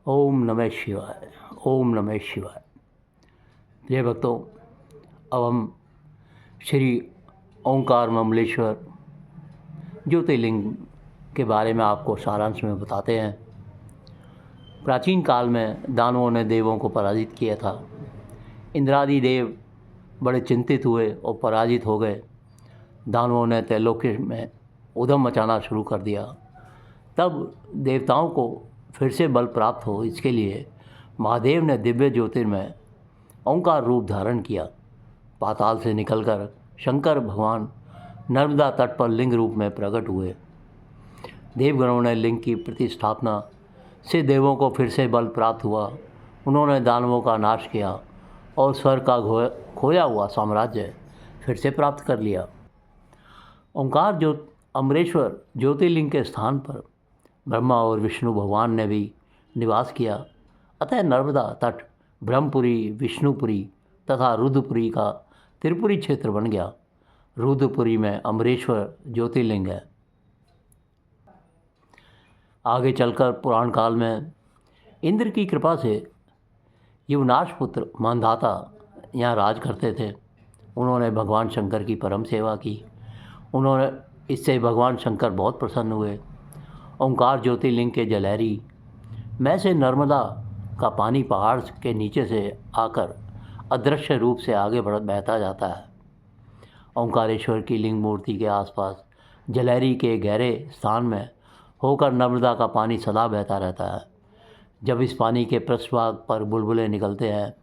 ओम नमः शिवाय। ओम नमः शिवाय। प्रिय भक्तों, अब हम श्री ओंकार ममलेश्वर ज्योतिर्लिंग के बारे में आपको सारांश में बताते हैं। प्राचीन काल में दानवों ने देवों को पराजित किया था। इंद्रादि देव बड़े चिंतित हुए और पराजित हो गए। दानवों ने त्रैलोक्य में उधम मचाना शुरू कर दिया। तब देवताओं को फिर से बल प्राप्त हो, इसके लिए महादेव ने दिव्य ज्योतिर्मय ओंकार रूप धारण किया। पाताल से निकलकर शंकर भगवान नर्मदा तट पर लिंग रूप में प्रकट हुए। देवगणों ने लिंग की प्रतिष्ठापना से देवों को फिर से बल प्राप्त हुआ। उन्होंने दानवों का नाश किया और स्वर्ग का खोया हुआ साम्राज्य फिर से प्राप्त कर लिया। ओंकार अमरेश्वर ज्योतिर्लिंग के स्थान पर ब्रह्मा और विष्णु भगवान ने भी निवास किया। अतः नर्मदा तट ब्रह्मपुरी, विष्णुपुरी तथा रुद्रपुरी का त्रिपुरी क्षेत्र बन गया। रुद्रपुरी में अमरेश्वर ज्योतिर्लिंग है। आगे चलकर पुराण काल में इंद्र की कृपा से युवनाश पुत्र मानधाता यहाँ राज करते थे। उन्होंने भगवान शंकर की परम सेवा की। उन्होंने इससे भगवान शंकर बहुत प्रसन्न हुए। ओंकार ज्योतिर्लिंग के जलहरी में से नर्मदा का पानी पहाड़ के नीचे से आकर अदृश्य रूप से आगे बहता जाता है। ओंकारेश्वर की लिंग मूर्ति के आसपास जलहरी के गहरे स्थान में होकर नर्मदा का पानी सदा बहता रहता है। जब इस पानी के पृष्ठभाग पर बुलबुले निकलते हैं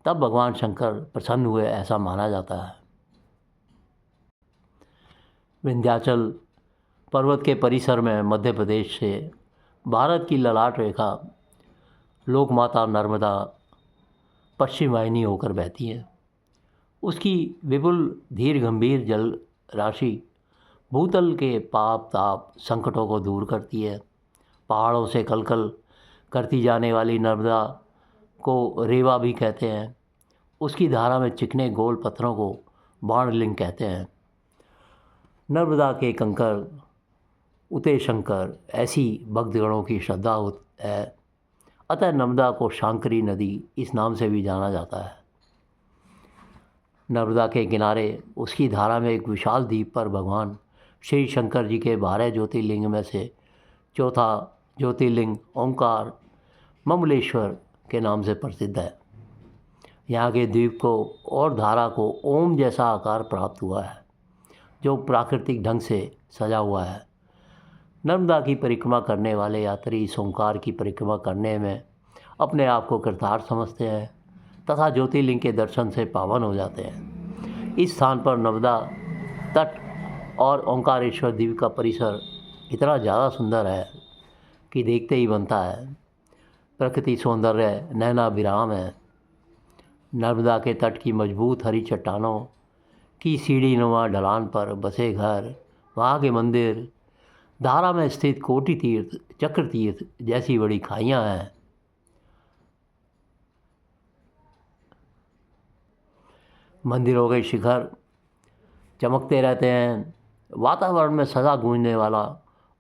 तब भगवान शंकर प्रसन्न हुए, ऐसा माना जाता है। विंध्याचल पर्वत के परिसर में मध्य प्रदेश से भारत की ललाट रेखा लोकमाता नर्मदा पश्चिम वाहिनी होकर बहती है। उसकी विपुल धीर गंभीर जल राशि भूतल के पाप ताप संकटों को दूर करती है। पहाड़ों से कलकल करती जाने वाली नर्मदा को रेवा भी कहते हैं। उसकी धारा में चिकने गोल पत्थरों को बाणलिंग कहते हैं। नर्मदा के कंकर उते शंकर, ऐसी भक्तगणों की श्रद्धा है। अतः नर्मदा को शांकरी नदी इस नाम से भी जाना जाता है। नर्मदा के किनारे उसकी धारा में एक विशाल द्वीप पर भगवान श्री शंकर जी के 12 ज्योतिर्लिंग में से चौथा ज्योतिर्लिंग ओंकार ममलेश्वर के नाम से प्रसिद्ध है। यहाँ के द्वीप को और धारा को ओम जैसा आकार प्राप्त हुआ है, जो प्राकृतिक ढंग से सजा हुआ है। नर्मदा की परिक्रमा करने वाले यात्री इस ओंकार की परिक्रमा करने में अपने आप को कृतार्थ समझते हैं तथा ज्योतिर्लिंग के दर्शन से पावन हो जाते हैं। इस स्थान पर नर्मदा तट और ओंकारेश्वर द्वीप का परिसर इतना ज़्यादा सुंदर है कि देखते ही बनता है। प्रकृति सौंदर्य नैनाभिराम है। नर्मदा के तट की मजबूत हरी चट्टानों की सीढ़ीनुमा ढलान पर बसे घर, वहाँ के मंदिर, धारा में स्थित कोटि तीर्थ, चक्र तीर्थ जैसी बड़ी खाइयाँ हैं। मंदिरों के शिखर चमकते रहते हैं। वातावरण में सदा गूंजने वाला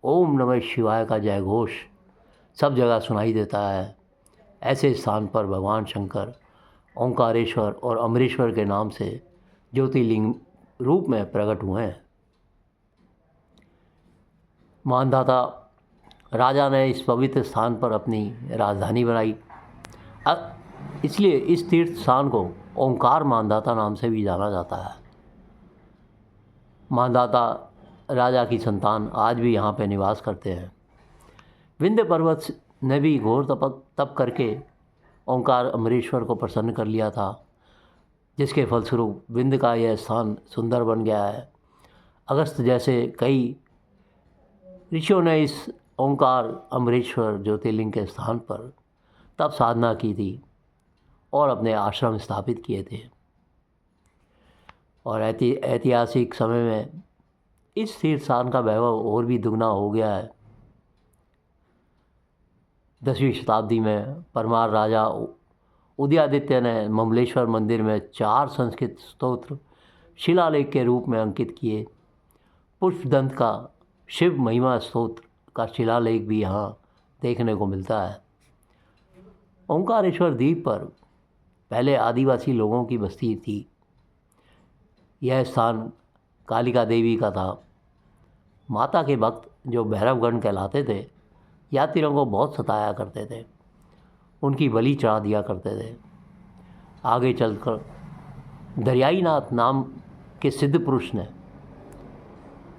ओम नमः शिवाय का जय घोष सब जगह सुनाई देता है। ऐसे स्थान पर भगवान शंकर ओंकारेश्वर और अमरेश्वर के नाम से ज्योतिर्लिंग रूप में प्रकट हुए हैं। मानधाता राजा ने इस पवित्र स्थान पर अपनी राजधानी बनाई। इसलिए इस तीर्थ स्थान को ओंकार मानधाता नाम से भी जाना जाता है। मानधाता राजा की संतान आज भी यहाँ पे निवास करते हैं। विंध्य पर्वत ने भी घोर तप करके ओंकार अमरेश्वर को प्रसन्न कर लिया था, जिसके फलस्वरूप विंध्य का यह स्थान सुंदर बन गया है। अगस्त जैसे कई ऋषियों ने इस ओंकार अमरेश्वर ज्योतिर्लिंग के स्थान पर तप साधना की थी और अपने आश्रम स्थापित किए थे। और ऐतिहासिक समय में इस तीर्थ स्थान का वैभव और भी दुगना हो गया है। 10वीं शताब्दी में परमार राजा उदयादित्य ने ममलेश्वर मंदिर में 4 संस्कृत स्तोत्र शिलालेख के रूप में अंकित किए। पुष्पदंत का शिव महिमा स्तोत्र का शिलालेख भी यहाँ देखने को मिलता है। ओंकारेश्वर द्वीप पर पहले आदिवासी लोगों की बस्ती थी। यह स्थान कालिका देवी का था। माता के भक्त जो भैरवगण कहलाते थे, यात्रियों को बहुत सताया करते थे, उनकी बलि चढ़ा दिया करते थे। आगे चलकर दरियाई नाथ नाम के सिद्ध पुरुष ने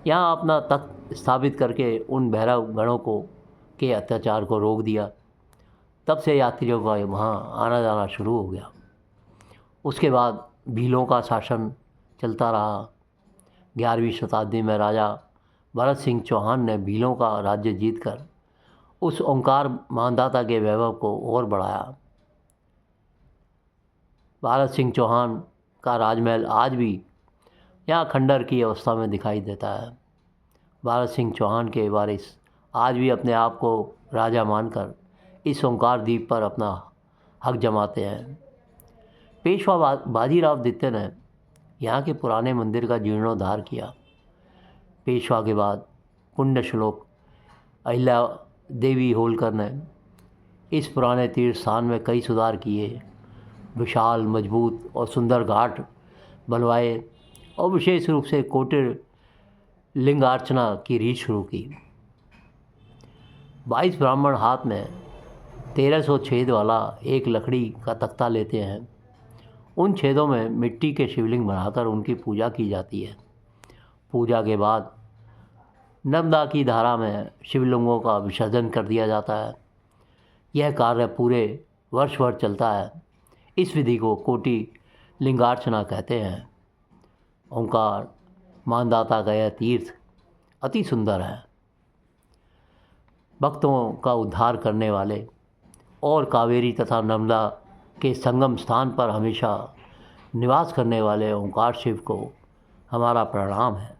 यहाँ अपना तख्त स्थापित करके उन भैरव गणों को के अत्याचार को रोक दिया। तब से यात्रियों का वहाँ आना जाना शुरू हो गया। उसके बाद भीलों का शासन चलता रहा। 11वीं शताब्दी में राजा भरत सिंह चौहान ने भीलों का राज्य जीतकर उस ओंकार मानदाता के वैभव को और बढ़ाया। भरत सिंह चौहान का राजमहल आज भी यहाँ खंडर की अवस्था में दिखाई देता है। भरत सिंह चौहान के वारिस आज भी अपने आप को राजा मानकर इस ओंकार द्वीप पर अपना हक जमाते हैं। पेशवा बाजीराव द्वितीय ने यहाँ के पुराने मंदिर का जीर्णोद्धार किया। पेशवा के बाद पुण्य श्लोक अहिल्या देवी होलकर ने इस पुराने तीर्थ स्थान में कई सुधार किए। विशाल, मजबूत और सुंदर घाट बनवाए और विशेष रूप से कोटिर लिंगार्चना की रीत शुरू की। 22 ब्राह्मण हाथ में 1300 छेद वाला एक लकड़ी का तख्ता लेते हैं। उन छेदों में मिट्टी के शिवलिंग बनाकर उनकी पूजा की जाती है। पूजा के बाद नर्मदा की धारा में शिवलिंगों का विसर्जन कर दिया जाता है। यह कार्य पूरे वर्ष भर चलता है। इस विधि को कोटि लिंगार्चना कहते हैं। ओंकार मानदाता का यह तीर्थ अति सुंदर है। भक्तों का उद्धार करने वाले और कावेरी तथा नर्मदा के संगम स्थान पर हमेशा निवास करने वाले ओंकार शिव को हमारा प्रणाम है।